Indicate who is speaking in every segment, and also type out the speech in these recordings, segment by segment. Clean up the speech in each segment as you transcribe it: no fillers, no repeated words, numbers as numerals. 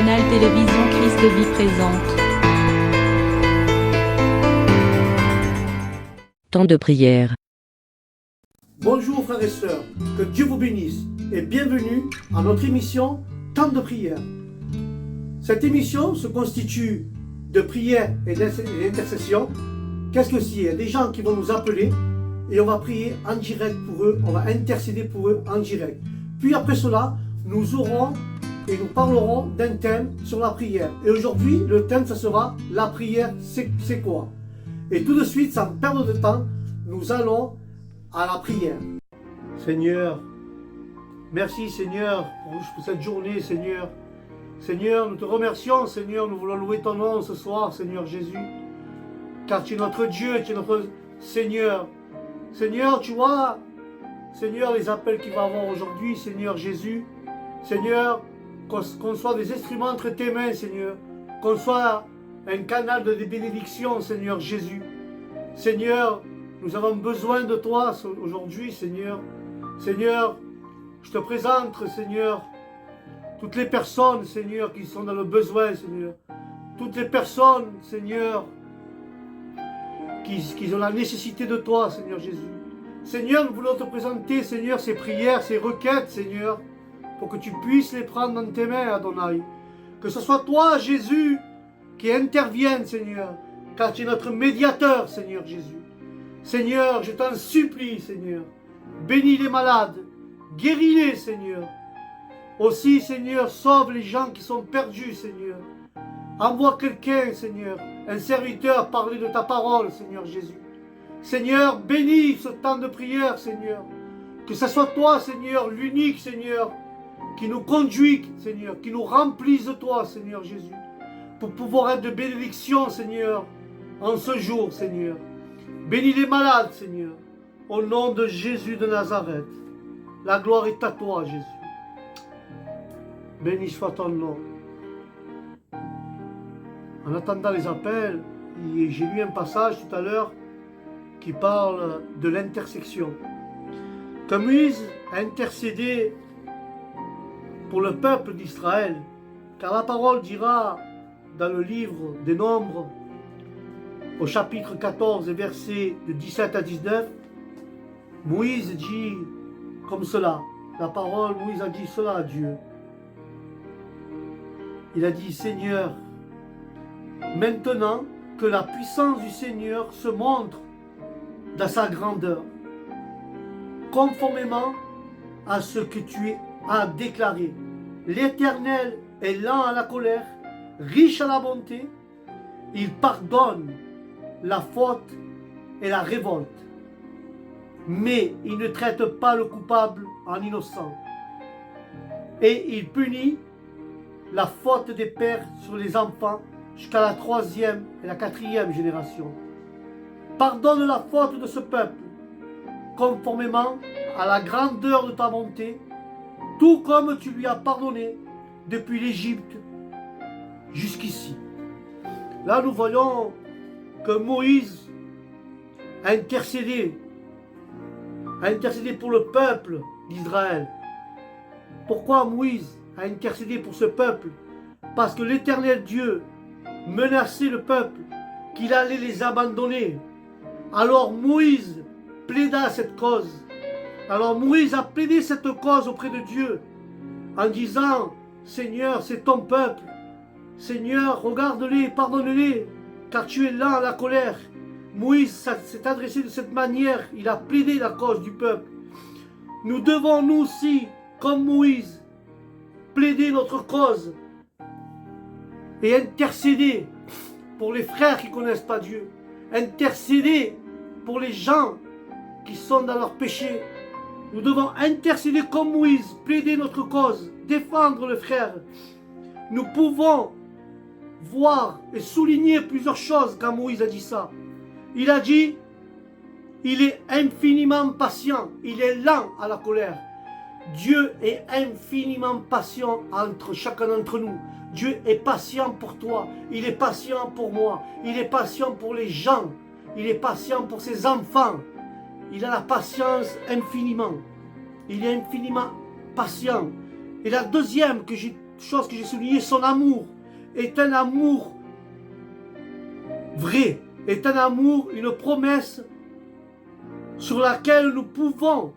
Speaker 1: Canal Télévision Christ Vie présente.
Speaker 2: Temps de prière.
Speaker 3: Bonjour frères et sœurs, que Dieu vous bénisse et bienvenue à notre émission Temps de prière. Cette émission se constitue de prière et d'intercession. Qu'est-ce que c'est? Il y a des gens qui vont nous appeler et on va prier en direct pour eux, on va intercéder pour eux en direct. Puis après cela, nous aurons et nous parlerons d'un thème sur la prière. Et aujourd'hui, le thème, ce sera la prière, c'est quoi? Et tout de suite, sans perdre de temps, nous allons à la prière. Seigneur, merci Seigneur pour cette journée, Seigneur. Seigneur, nous te remercions, Seigneur, nous voulons louer ton nom ce soir, Seigneur Jésus. Car tu es notre Dieu, tu es notre Seigneur. Seigneur, tu vois, Seigneur, les appels qu'il va avoir aujourd'hui, Seigneur Jésus. Seigneur, qu'on soit des instruments entre tes mains, Seigneur. Qu'on soit un canal de bénédiction, Seigneur Jésus. Seigneur, nous avons besoin de toi aujourd'hui, Seigneur. Seigneur, je te présente, Seigneur, toutes les personnes, Seigneur, qui sont dans le besoin, Seigneur. Toutes les personnes, Seigneur, qui ont la nécessité de toi, Seigneur Jésus. Seigneur, nous voulons te présenter, Seigneur, ces prières, ces requêtes, Seigneur, pour que tu puisses les prendre dans tes mains, Adonai. Que ce soit toi, Jésus, qui intervienne, Seigneur, car tu es notre médiateur, Seigneur Jésus. Seigneur, je t'en supplie, Seigneur, bénis les malades, guéris-les, Seigneur. Aussi, Seigneur, sauve les gens qui sont perdus, Seigneur. Envoie quelqu'un, Seigneur, un serviteur, parler de ta parole, Seigneur Jésus. Seigneur, bénis ce temps de prière, Seigneur. Que ce soit toi, Seigneur, l'unique, Seigneur, qui nous conduit, Seigneur, qui nous remplisse de toi, Seigneur Jésus, pour pouvoir être de bénédiction, Seigneur, en ce jour, Seigneur. Bénis les malades, Seigneur, au nom de Jésus de Nazareth. La gloire est à toi, Jésus. Béni soit ton nom. En attendant les appels, j'ai lu un passage tout à l'heure qui parle de l'intersection. Que Moïse a intercédé pour le peuple d'Israël, car la parole dira dans le livre des Nombres, au chapitre 14, versets de 17 à 19, Moïse dit comme cela, la parole, Moïse a dit cela à Dieu. Il a dit, Seigneur, maintenant que la puissance du Seigneur se montre dans sa grandeur, conformément à ce que tu as déclaré. L'Éternel est lent à la colère, riche à la bonté, il pardonne la faute et la révolte, mais il ne traite pas le coupable en innocent, et il punit la faute des pères sur les enfants jusqu'à la 3e et la 4e génération. Pardonne la faute de ce peuple, conformément à la grandeur de ta bonté, tout comme tu lui as pardonné depuis l'Égypte jusqu'ici. Là, nous voyons que Moïse a intercédé pour le peuple d'Israël. Pourquoi Moïse a intercédé pour ce peuple? Parce que l'Éternel Dieu menaçait le peuple, qu'il allait les abandonner. Alors Moïse plaida cette cause. Alors Moïse a plaidé cette cause auprès de Dieu en disant, Seigneur, c'est ton peuple. Seigneur, regarde-les, pardonne-les, car tu es lent à la colère. Moïse s'est adressé de cette manière, il a plaidé la cause du peuple. Nous devons, nous aussi, comme Moïse, plaider notre cause et intercéder pour les frères qui ne connaissent pas Dieu, intercéder pour les gens qui sont dans leur péché. Nous devons intercéder comme Moïse, plaider notre cause, défendre le frère. Nous pouvons voir et souligner plusieurs choses quand Moïse a dit ça. Il a dit, il est infiniment patient, il est lent à la colère. Dieu est infiniment patient entre chacun d'entre nous. Dieu est patient pour toi, il est patient pour moi, il est patient pour les gens, il est patient pour ses enfants. Il a la patience infiniment. Il est infiniment patient. Et la deuxième que j'ai chose que j'ai soulignée, son amour est un amour vrai, est un amour, une promesse sur laquelle nous pouvons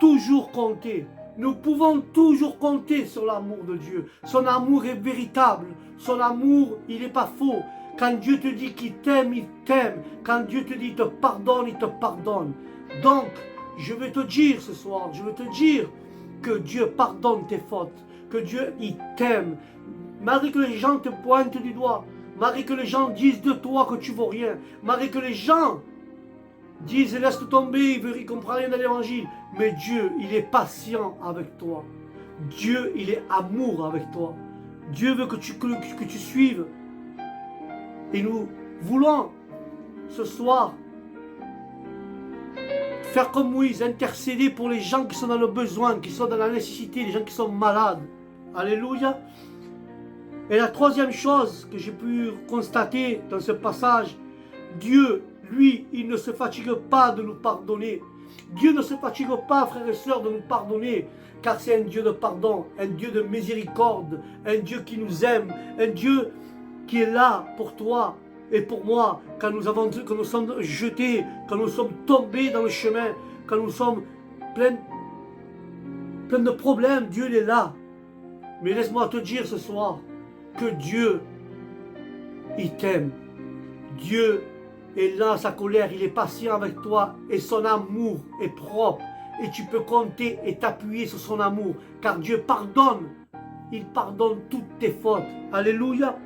Speaker 3: toujours compter. Nous pouvons toujours compter sur l'amour de Dieu. Son amour est véritable. Son amour, il n'est pas faux. Quand Dieu te dit qu'il t'aime, il t'aime. Quand Dieu te dit qu'il te pardonne, il te pardonne. Donc, je veux te dire ce soir, je veux te dire que Dieu pardonne tes fautes. Que Dieu, il t'aime. Malgré que les gens te pointent du doigt. Malgré que les gens disent de toi que tu ne vaux rien. Malgré que les gens disent laisse tomber, il ne comprend rien dans l'évangile. Mais Dieu, il est patient avec toi. Dieu, il est amour avec toi. Dieu veut que tu suives. Et nous voulons ce soir faire comme Moïse, intercéder pour les gens qui sont dans le besoin, qui sont dans la nécessité, les gens qui sont malades. Alléluia. Et la troisième chose que j'ai pu constater dans ce passage, Dieu, lui, il ne se fatigue pas de nous pardonner. Dieu ne se fatigue pas, frères et sœurs, de nous pardonner, car c'est un Dieu de pardon, un Dieu de miséricorde, un Dieu qui nous aime, un Dieu qui est là pour toi et pour moi, quand nous sommes jetés, quand nous sommes tombés dans le chemin, quand nous sommes pleins de problèmes, Dieu il est là. Mais laisse-moi te dire ce soir que Dieu, il t'aime. Dieu est là, sa colère, il est patient avec toi et son amour est propre. Et tu peux compter et t'appuyer sur son amour, car Dieu pardonne. Il pardonne toutes tes fautes. Alléluia.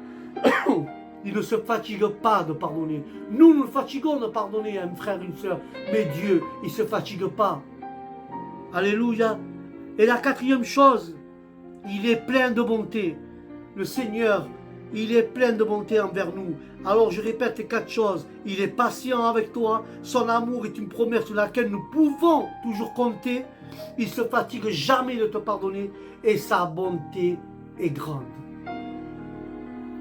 Speaker 3: Il ne se fatigue pas de pardonner. Nous nous fatiguons de pardonner à un frère, une soeur. Mais Dieu, il ne se fatigue pas. Alléluia. Et la quatrième chose, il est plein de bonté. Le Seigneur, il est plein de bonté envers nous. Alors je répète les quatre choses. Il est patient avec toi. Son amour est une promesse sur laquelle nous pouvons toujours compter. Il ne se fatigue jamais de te pardonner. Et sa bonté est grande.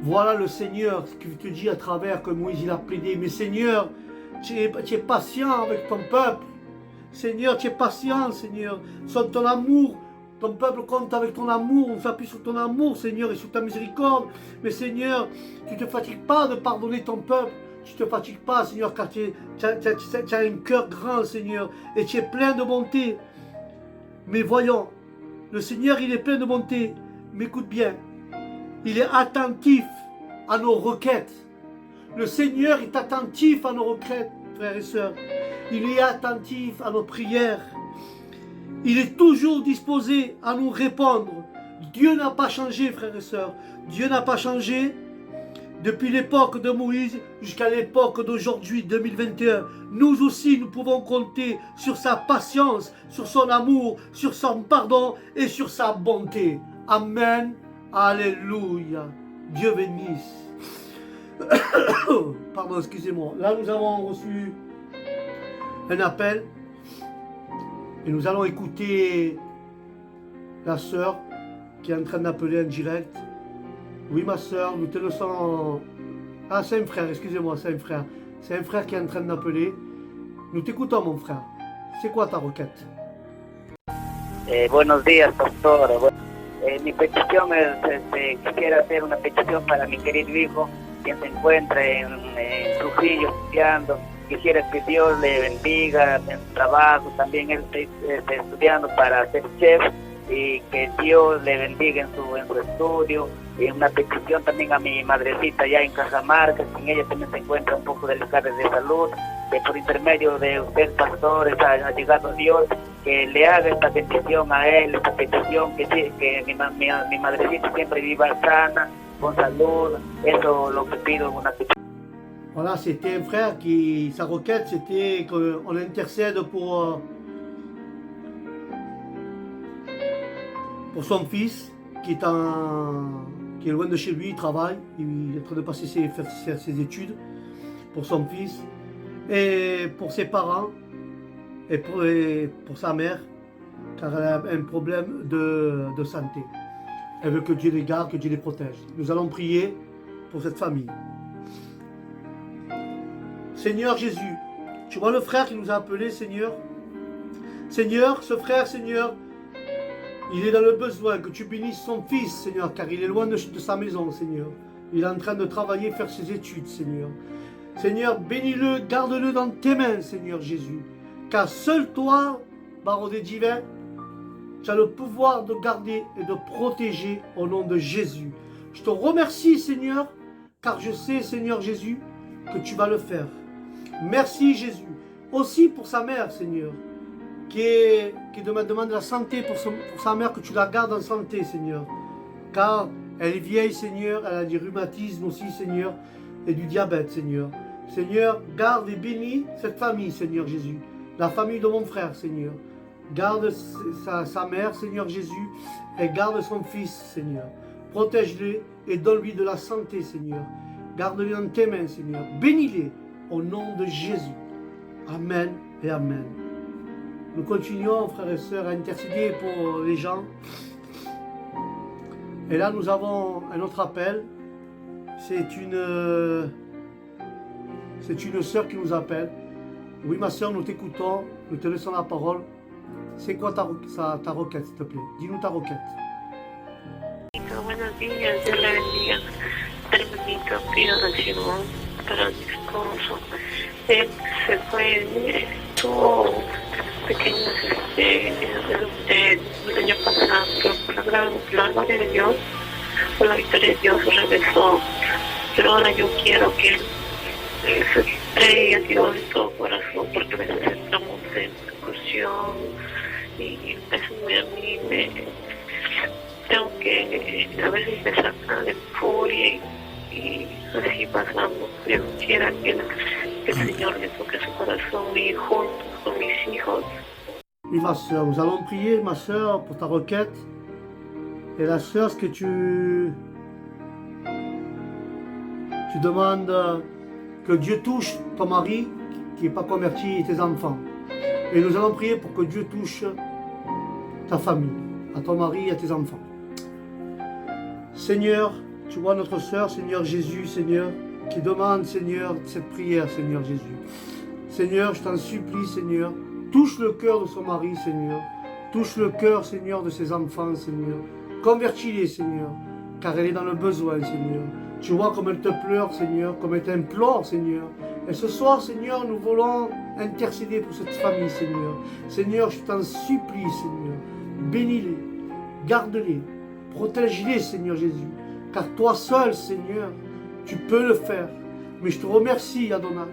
Speaker 3: Voilà le Seigneur, ce qu'il te dit à travers que Moïse il a plaidé. Mais Seigneur, tu es patient avec ton peuple. Seigneur, tu es patient, Seigneur. Son ton amour, ton peuple compte avec ton amour. On s'appuie sur ton amour, Seigneur, et sur ta miséricorde. Mais Seigneur, tu ne te fatigues pas de pardonner ton peuple. Tu ne te fatigues pas, Seigneur, car tu as un cœur grand, Seigneur. Et tu es plein de bonté. Mais voyons, le Seigneur, il est plein de bonté. Mais écoute bien. Il est attentif à nos requêtes. Le Seigneur est attentif à nos requêtes, frères et sœurs. Il est attentif à nos prières. Il est toujours disposé à nous répondre. Dieu n'a pas changé, frères et sœurs. Dieu n'a pas changé depuis l'époque de Moïse jusqu'à l'époque d'aujourd'hui, 2021. Nous aussi, nous pouvons compter sur sa patience, sur son amour, sur son pardon et sur sa bonté. Amen. Alléluia. Dieu bénisse. Pardon, excusez-moi. Là, nous avons reçu un appel. Et nous allons écouter la sœur qui est en train d'appeler en direct. Oui, ma sœur, nous te laissons... Ah, c'est un frère, excusez-moi, c'est un frère. C'est un frère qui est en train d'appeler. Nous t'écoutons, mon frère. C'est quoi ta requête?
Speaker 2: Buenos días, pastor. Mi petición es, quisiera hacer una petición para mi querido hijo, quien se encuentra en Trujillo estudiando. Quisiera que Dios le bendiga en su trabajo, también él está estudiando para ser chef, y que Dios le bendiga en su estudio. Y una petición también a mi madrecita allá en Cajamarca, quien ella también se encuentra un poco delicada de salud, que por intermedio de usted, pastor, ha llegado Dios, que le haga esta petición a él, esta petición, que mi madrecita siempre viva sana, con salud. Eso es lo que pido, una petición.
Speaker 3: Voilà, c'était un frère qui, sa requête, c'était qu'on intercède pour son fils qui est loin de chez lui, il travaille, il est en train de passer faire ses études pour son fils et pour ses parents et pour sa mère, car elle a un problème de santé. Elle veut que Dieu les garde, que Dieu les protège. Nous allons prier pour cette famille. Seigneur Jésus, tu vois le frère qui nous a appelés, Seigneur. Seigneur, ce frère, Seigneur, Il est dans le besoin, que tu bénisses son fils, Seigneur, car il est loin de sa maison, Seigneur. Il est en train de travailler, faire ses études, Seigneur. Seigneur, bénis-le, garde-le dans tes mains, Seigneur Jésus. Car seul toi, baronnet divin, tu as le pouvoir de garder et de protéger au nom de Jésus. Je te remercie, Seigneur, car je sais, Seigneur Jésus, que tu vas le faire. Merci, Jésus. Aussi pour sa mère, Seigneur, qui demande la santé pour sa mère, que tu la gardes en santé, Seigneur. Car elle est vieille, Seigneur, elle a du rhumatisme aussi, Seigneur, et du diabète, Seigneur. Seigneur, garde et bénis cette famille, Seigneur Jésus. La famille de mon frère, Seigneur. Garde sa mère, Seigneur Jésus, et garde son fils, Seigneur. Protège-les et donne-lui de la santé, Seigneur. Garde-les dans tes mains, Seigneur. Bénis-les au nom de Jésus. Amen et Amen. Nous continuons, frères et sœurs, à intercéder pour les gens. Et là, nous avons un autre appel. C'est une sœur qui nous appelle. Oui, ma sœur, nous t'écoutons. Nous te laissons la parole. C'est quoi ta requête, s'il te plaît? Dis-nous ta requête.
Speaker 4: Buenos días, Dios la bendiga. Hermanito, pido oración para mi esposo. Él se fue, tuvo pequeños el año pasado, pero por la gloria de Dios, por la victoria de Dios, regresó. Pero ahora yo quiero que él se entregue a Dios de todo corazón, porque a veces estamos en discusión y eso a mí tengo que, a veces me saca de furia y así pasamos. Yo quisiera que el Señor me toque su corazón y juntos con mis hijos.
Speaker 3: Oui, ma soeur, nous allons prier, ma soeur, pour ta requête. Et la soeur, ce que tu demandes que Dieu touche ton mari qui n'est pas converti et tes enfants. Et nous allons prier pour que Dieu touche ta famille, à ton mari et à tes enfants. Seigneur, tu vois notre sœur, Seigneur Jésus, Seigneur, qui demande, Seigneur, cette prière, Seigneur Jésus. Seigneur, je t'en supplie, Seigneur, touche le cœur de son mari, Seigneur. Touche le cœur, Seigneur, de ses enfants, Seigneur. Convertis-les, Seigneur, car elle est dans le besoin, Seigneur. Tu vois comme elle te pleure, Seigneur, comme elle t'implore, Seigneur. Et ce soir, Seigneur, nous voulons intercéder pour cette famille, Seigneur. Seigneur, je t'en supplie, Seigneur. Bénis-les, garde-les, protège-les, Seigneur Jésus. Car toi seul, Seigneur, tu peux le faire. Mais je te remercie, Adonai,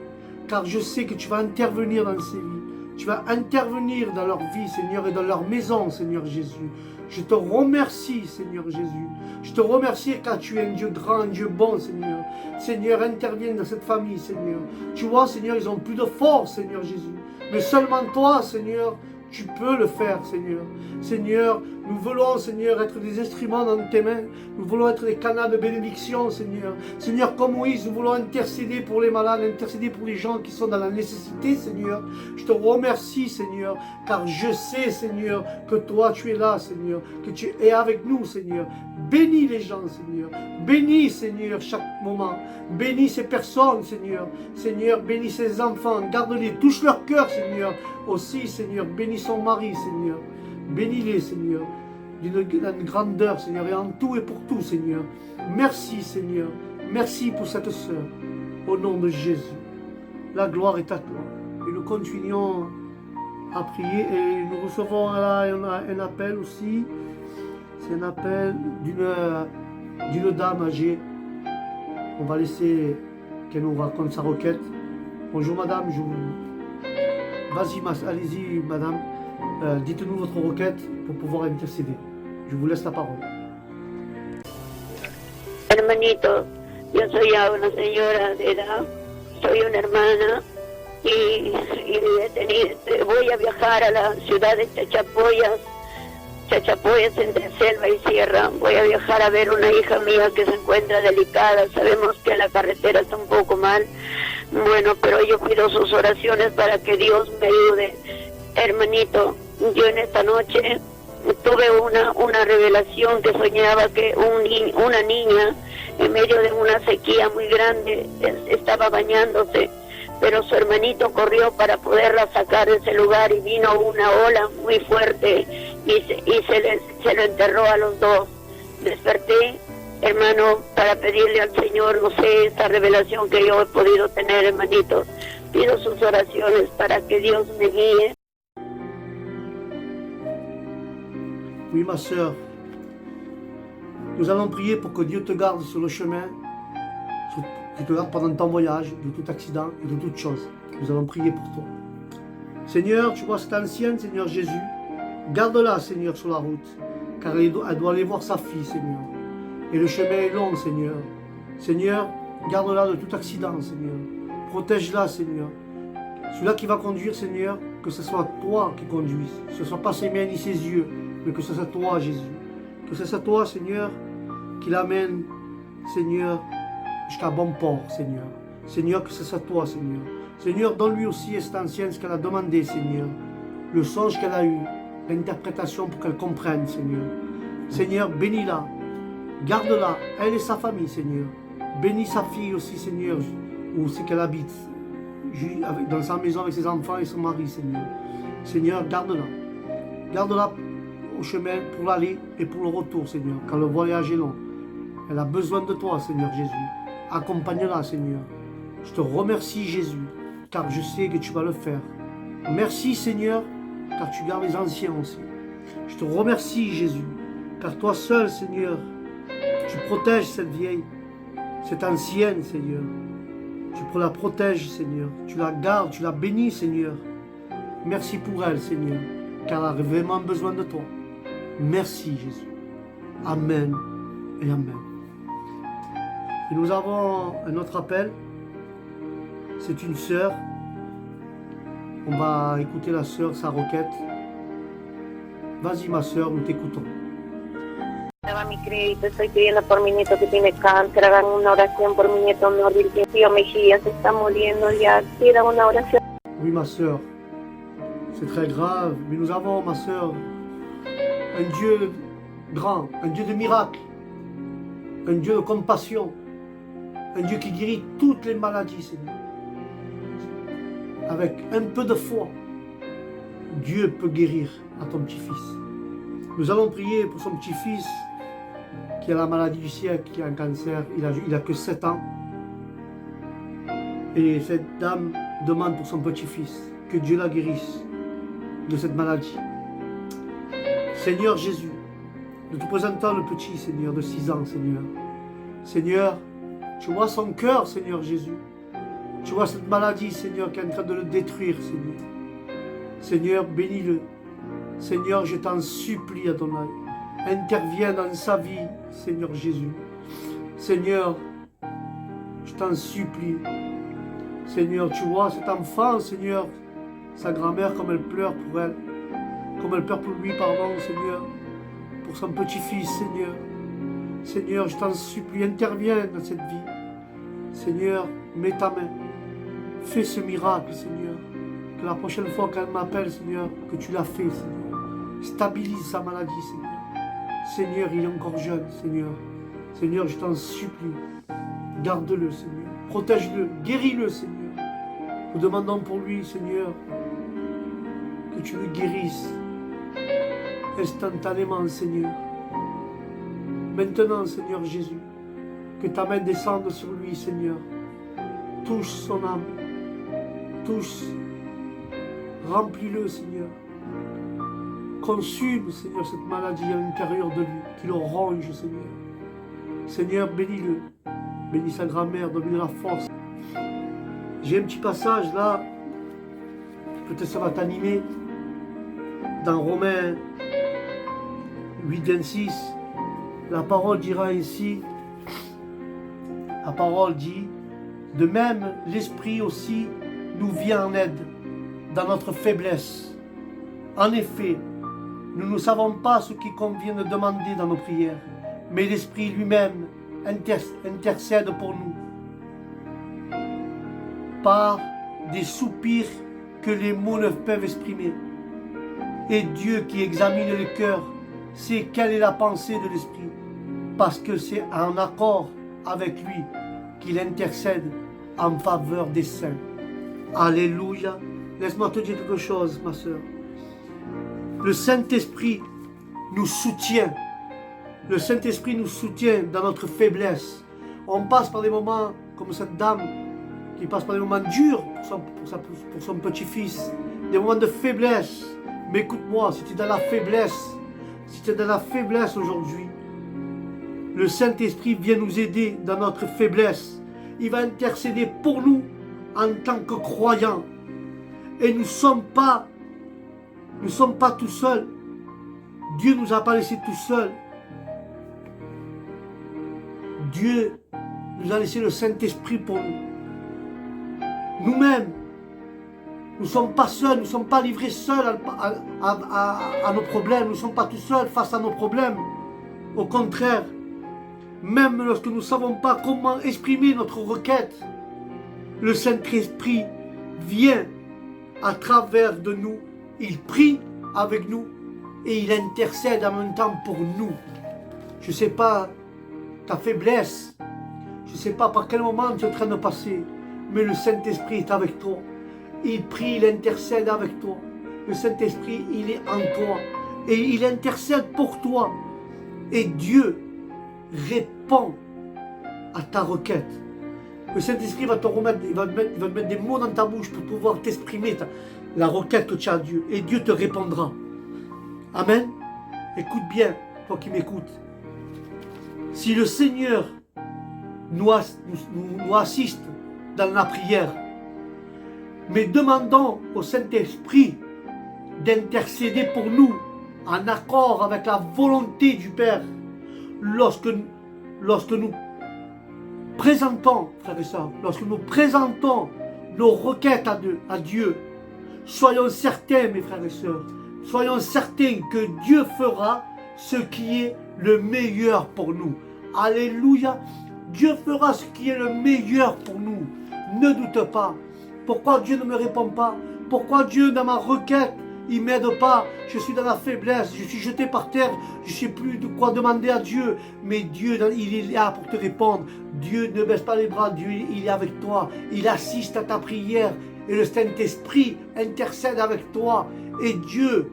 Speaker 3: car je sais que tu vas intervenir dans ces vies. Tu vas intervenir dans leur vie, Seigneur, et dans leur maison, Seigneur Jésus. Je te remercie, Seigneur Jésus. Je te remercie car tu es un Dieu grand, un Dieu bon, Seigneur. Seigneur, interviens dans cette famille, Seigneur. Tu vois, Seigneur, ils n'ont plus de force, Seigneur Jésus. Mais seulement toi, Seigneur, tu peux le faire, Seigneur. Seigneur, nous voulons, Seigneur, être des instruments dans tes mains. Nous voulons être des canaux de bénédiction, Seigneur. Seigneur, comme Moïse, nous voulons intercéder pour les malades, intercéder pour les gens qui sont dans la nécessité, Seigneur. Je te remercie, Seigneur, car je sais, Seigneur, que toi, tu es là, Seigneur, que tu es avec nous, Seigneur. Bénis les gens, Seigneur. Bénis, Seigneur, chaque moment. Bénis ces personnes, Seigneur. Seigneur, bénis ces enfants. Garde-les, touche leur cœur, Seigneur. Aussi, Seigneur, bénis son mari, Seigneur. Bénis-les, Seigneur, d'une grandeur, Seigneur, et en tout et pour tout, Seigneur. Merci, Seigneur. Merci pour cette sœur. Au nom de Jésus. La gloire est à toi. Et nous continuons à prier. Et nous recevons là un appel aussi. C'est un appel d'une dame âgée. On va laisser qu'elle nous raconte sa requête. Bonjour, madame. Vas-y, allez-y, madame. Dites-nous votre requête pour pouvoir intercéder. Je vous laisse la parole.
Speaker 4: Hermanito, yo soy ya una señora de edad, soy una hermana y voy a viajar a la ciudad de Chachapoyas entre selva y sierra. Voy a viajar a ver una hija mía que se encuentra delicada. Sabemos que la carretera está un poco mal. Bueno, pero yo pido sus oraciones para que Dios me ayude. Hermanito, yo en esta noche tuve una revelación que soñaba que una niña en medio de una sequía muy grande estaba bañándose, pero su hermanito corrió para poderla sacar de ese lugar y vino una ola muy fuerte se lo enterró a los dos. Desperté, hermano, para pedirle al Señor, no sé, esta revelación que yo he podido tener, hermanito. Pido sus oraciones para que Dios me guíe.
Speaker 3: Oui, ma sœur, nous allons prier pour que Dieu te garde sur le chemin, qu'il te garde pendant ton voyage, de tout accident et de toute chose. Nous allons prier pour toi. Seigneur, tu vois cette ancienne, Seigneur Jésus, garde-la, Seigneur, sur la route, car elle doit aller voir sa fille, Seigneur. Et le chemin est long, Seigneur. Seigneur, garde-la de tout accident, Seigneur. Protège-la, Seigneur. Celui-là qui va conduire, Seigneur, que ce soit toi qui conduise. Que ce ne soit pas ses mains ni ses yeux, mais que ce soit toi, Jésus. Que ce soit toi, Seigneur, qui l'amène, Seigneur, jusqu'à bon port, Seigneur. Seigneur, que ce soit toi, Seigneur. Seigneur, donne-lui aussi à cette ancienne ce qu'elle a demandé, Seigneur. Le songe qu'elle a eu, l'interprétation pour qu'elle comprenne, Seigneur. Seigneur, bénis-la. Garde-la, elle et sa famille, Seigneur. Bénis sa fille aussi, Seigneur, où c'est qu'elle habite. Dans sa maison avec ses enfants et son mari, Seigneur. Seigneur, garde-la. Garde-la au chemin pour l'aller et pour le retour, Seigneur, quand le voyage est long. Elle a besoin de toi, Seigneur Jésus. Accompagne-la, Seigneur. Je te remercie, Jésus, car je sais que tu vas le faire. Merci, Seigneur, car tu gardes les anciens aussi. Je te remercie, Jésus, car toi seul, Seigneur, tu protèges cette vieille, cette ancienne, Seigneur. Tu la protèges, Seigneur. Tu la gardes, tu la bénis, Seigneur. Merci pour elle, Seigneur, car elle a vraiment besoin de toi. Merci, Jésus. Amen et Amen. Et nous avons un autre appel. C'est une sœur. On va écouter la sœur, sa requête. Vas-y, ma sœur, nous t'écoutons.
Speaker 5: Daba mi crédito, estoy pidiendo por mi nieto que tiene cáncer, hagan una oración por mi nieto Norville, que tío Mejía se está muriendo ya, pidan una oración.
Speaker 3: Oui, ma sœur, c'est très grave, mais nous avons, ma sœur, un Dieu grand, un Dieu de miracles, un Dieu de compassion, un Dieu qui guérit toutes les maladies, Seigneur. Avec un peu de foi, Dieu peut guérir à ton petit-fils. Nous allons prier pour son petit-fils qui a la maladie du siècle, qui a un cancer. Il a que 7 ans. Et cette dame demande pour son petit-fils que Dieu la guérisse de cette maladie. Seigneur Jésus, nous te présentons le petit, Seigneur, de 6 ans, Seigneur. Seigneur, tu vois son cœur, Seigneur Jésus. Tu vois cette maladie, Seigneur, qui est en train de le détruire, Seigneur. Seigneur, bénis-le. Seigneur, je t'en supplie, Adonai. Interviens dans sa vie, Seigneur Jésus. Seigneur, je t'en supplie. Seigneur, tu vois cet enfant, Seigneur, sa grand-mère, comme elle pleure pour elle. Comme elle pleure pour lui, pardon, Seigneur. Pour son petit-fils, Seigneur. Seigneur, je t'en supplie, interviens dans cette vie. Seigneur, mets ta main. Fais ce miracle, Seigneur. Que la prochaine fois qu'elle m'appelle, Seigneur, que tu l'as fait, Seigneur. Stabilise sa maladie, Seigneur. Seigneur, il est encore jeune, Seigneur. Seigneur, je t'en supplie. Garde-le, Seigneur. Protège-le. Guéris-le, Seigneur. Nous demandons pour lui, Seigneur, que tu le guérisses instantanément, Seigneur. Maintenant, Seigneur Jésus, que ta main descende sur lui, Seigneur. Touche son âme. Touche. Remplis-le, Seigneur. Consume, Seigneur, cette maladie à l'intérieur de lui, qui le ronge, Seigneur. Seigneur, bénis-le. Bénis sa grand-mère, donne-lui de la force. J'ai un petit passage là, peut-être ça va t'animer, dans Romains 8-26, la parole dira ainsi, la parole dit, de même l'Esprit aussi nous vient en aide dans notre faiblesse. En effet, nous ne savons pas ce qu'il convient de demander dans nos prières, mais l'Esprit lui-même intercède pour nous par des soupirs que les mots ne peuvent exprimer. Et Dieu qui examine le cœur sait quelle est la pensée de l'Esprit, parce que c'est en accord avec lui qu'il intercède en faveur des saints. Alléluia. Laisse-moi te dire quelque chose, ma soeur. Le Saint-Esprit nous soutient. Le Saint-Esprit nous soutient dans notre faiblesse. On passe par des moments comme cette dame qui passe par des moments durs pour son petit-fils, des moments de faiblesse. Mais écoute-moi, si tu es dans la faiblesse, si tu es dans la faiblesse aujourd'hui, le Saint-Esprit vient nous aider dans notre faiblesse. Il va intercéder pour nous en tant que croyants. Et nous ne sommes pas tout seuls. Dieu ne nous a pas laissés tout seuls. Dieu nous a laissé le Saint-Esprit pour nous. Nous-mêmes, nous ne sommes pas seuls, nous ne sommes pas livrés seuls à nos problèmes, nous ne sommes pas tout seuls face à nos problèmes. Au contraire, même lorsque nous ne savons pas comment exprimer notre requête, le Saint-Esprit vient à travers de nous, il prie avec nous et il intercède en même temps pour nous. Je ne sais pas ta faiblesse, je ne sais pas par quel moment tu es en train de passer, mais le Saint-Esprit est avec toi. Il prie, il intercède avec toi. Le Saint-Esprit, il est en toi. Et il intercède pour toi. Et Dieu répond à ta requête. Le Saint-Esprit va te remettre, il va te mettre des mots dans ta bouche pour pouvoir t'exprimer la requête que tu as à Dieu. Et Dieu te répondra. Amen. Écoute bien, toi qui m'écoutes. Si le Seigneur nous assiste dans la prière, mais demandons au Saint-Esprit d'intercéder pour nous en accord avec la volonté du Père. Lorsque nous présentons, frères et sœurs, lorsque nous présentons nos requêtes à Dieu, soyons certains, mes frères et sœurs, soyons certains que Dieu fera ce qui est le meilleur pour nous. Alléluia! Dieu fera ce qui est le meilleur pour nous. Ne doute pas. Pourquoi Dieu ne me répond pas? Pourquoi Dieu, dans ma requête, il ne m'aide pas? Je suis dans la faiblesse, je suis jeté par terre, je ne sais plus de quoi demander à Dieu. Mais Dieu, il est là pour te répondre. Dieu ne baisse pas les bras, Dieu, il est avec toi. Il assiste à ta prière et le Saint-Esprit intercède avec toi. Et Dieu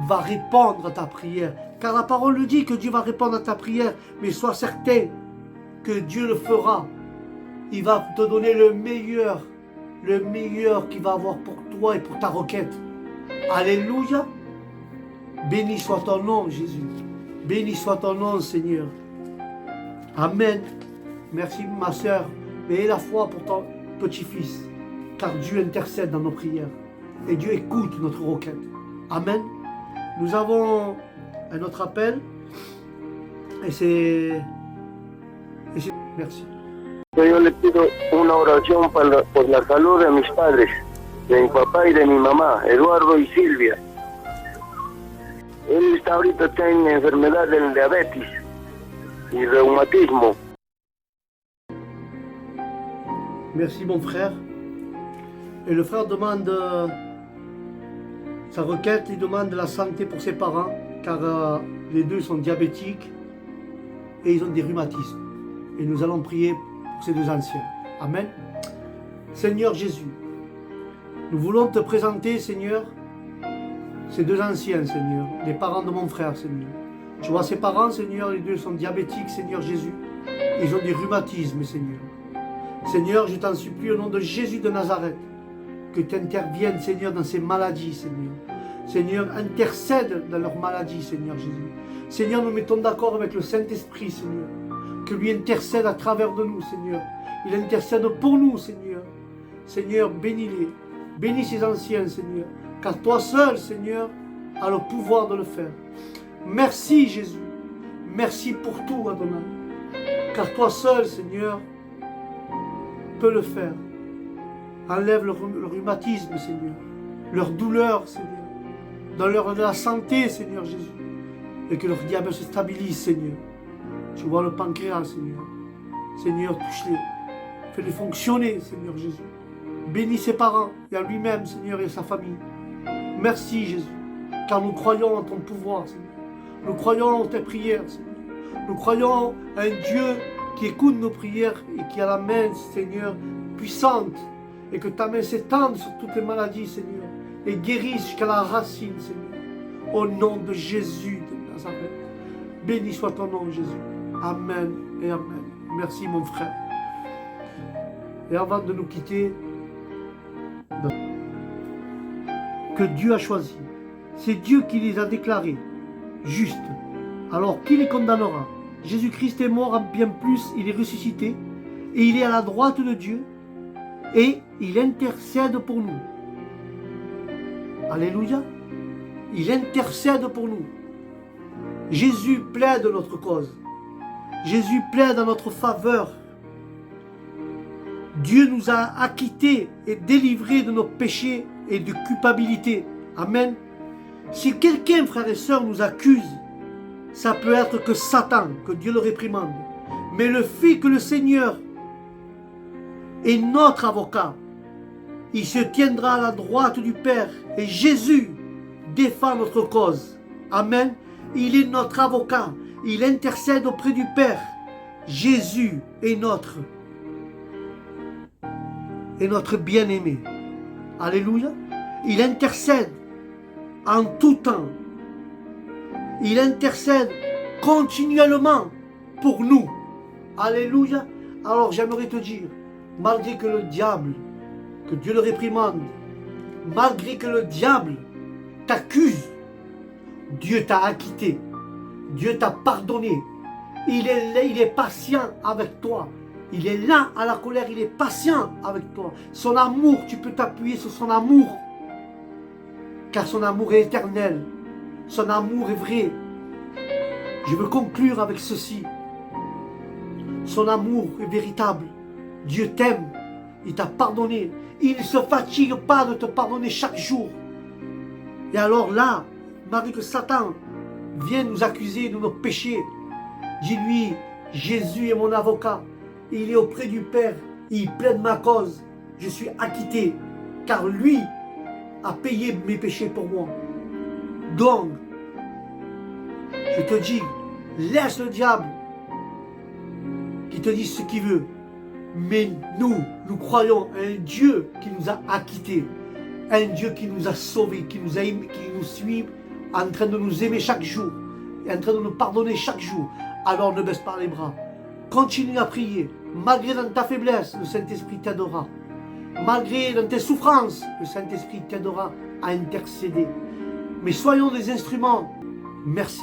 Speaker 3: va répondre à ta prière. Car la parole le dit que Dieu va répondre à ta prière. Mais sois certain que Dieu le fera. Il va te donner le meilleur qu'il va avoir pour toi et pour ta requête. Alléluia. Béni soit ton nom, Jésus. Béni soit ton nom, Seigneur. Amen. Merci, ma soeur. Aie la foi pour ton petit-fils. Car Dieu intercède dans nos prières. Et Dieu écoute notre requête. Amen. Nous avons un autre appel. Et c'est... Merci.
Speaker 6: Yo le pido una oración por la salud de mis padres, de mi papá y de mi mamá, Eduardo y Silvia. Él está ahorita en enfermedad del diabetes y reumatismo.
Speaker 3: Merci mon frère. Et le frère demande sa requête, il demande la santé pour ses parents, car les deux sont diabétiques et ils ont des rhumatismes. Et nous allons prier pour ces deux anciens. Amen. Seigneur Jésus, nous voulons te présenter, Seigneur, ces deux anciens, Seigneur, les parents de mon frère, Seigneur. Tu vois, ces parents, Seigneur, les deux sont diabétiques, Seigneur Jésus. Ils ont des rhumatismes, Seigneur. Seigneur, je t'en supplie au nom de Jésus de Nazareth, que tu interviennes, Seigneur, dans ces maladies, Seigneur. Seigneur, intercède dans leurs maladies, Seigneur Jésus. Seigneur, nous mettons d'accord avec le Saint-Esprit, Seigneur, que lui intercède à travers de nous, Seigneur. Il intercède pour nous, Seigneur. Seigneur, bénis-les. Bénis ces anciens, Seigneur. Car toi seul, Seigneur, as le pouvoir de le faire. Merci, Jésus. Merci pour tout, Adonai. Car toi seul, Seigneur, peux le faire. Enlève le rhumatisme, Seigneur. Leur douleur, Seigneur. Donne-leur de la santé, Seigneur Jésus. Et que leur diabète se stabilise, Seigneur. Tu vois le pancréas, Seigneur. Seigneur, touche-les. Fais-les fonctionner, Seigneur Jésus. Bénis ses parents et à lui-même, Seigneur, et à sa famille. Merci, Jésus. Car nous croyons en ton pouvoir, Seigneur. Nous croyons en tes prières, Seigneur. Nous croyons à un Dieu qui écoute nos prières et qui a la main, Seigneur, puissante. Et que ta main s'étende sur toutes les maladies, Seigneur. Et guérisse jusqu'à la racine, Seigneur. Au nom de Jésus de Nazareth. Béni soit ton nom, Jésus. Amen et amen. Merci, mon frère. Et avant de nous quitter, que Dieu a choisi, c'est Dieu qui les a déclarés justes. Alors, qui les condamnera? Jésus-Christ est mort, bien plus, il est ressuscité, et il est à la droite de Dieu, et il intercède pour nous. Alléluia. Il intercède pour nous. Jésus plaide notre cause. Jésus plaide en notre faveur. Dieu nous a acquittés et délivrés de nos péchés et de culpabilité. Amen. Si quelqu'un, frères et sœurs, nous accuse, ça peut être que Satan, que Dieu le réprimande. Mais le fait que le Seigneur est notre avocat, il se tiendra à la droite du Père. Et Jésus défend notre cause. Amen. Il est notre avocat. Il intercède auprès du Père. Jésus est notre bien-aimé. Alléluia. Il intercède en tout temps. Il intercède continuellement pour nous. Alléluia. Alors j'aimerais te dire, malgré que le diable, que Dieu le réprimande, malgré que le diable t'accuse, Dieu t'a acquitté. Dieu t'a pardonné. Il est patient avec toi. Il est lent à la colère, il est patient avec toi. Son amour, tu peux t'appuyer sur son amour. Car son amour est éternel. Son amour est vrai. Je veux conclure avec ceci. Son amour est véritable. Dieu t'aime. Il t'a pardonné. Il ne se fatigue pas de te pardonner chaque jour. Et alors là, malgré que Satan vienne nous accuser de nos péchés, dis-lui, Jésus est mon avocat. Il est auprès du Père. Il plaide ma cause. Je suis acquitté. Car lui a payé mes péchés pour moi. Donc, je te dis, laisse le diable qui te dit ce qu'il veut. Mais nous croyons à un Dieu qui nous a acquittés. Un Dieu qui nous a sauvés, qui nous suit, en train de nous aimer chaque jour, et en train de nous pardonner chaque jour. Alors ne baisse pas les bras. Continue à prier. Malgré dans ta faiblesse, le Saint-Esprit t'aidera. Malgré dans tes souffrances, le Saint-Esprit t'aidera à intercéder. Mais soyons des instruments. Merci.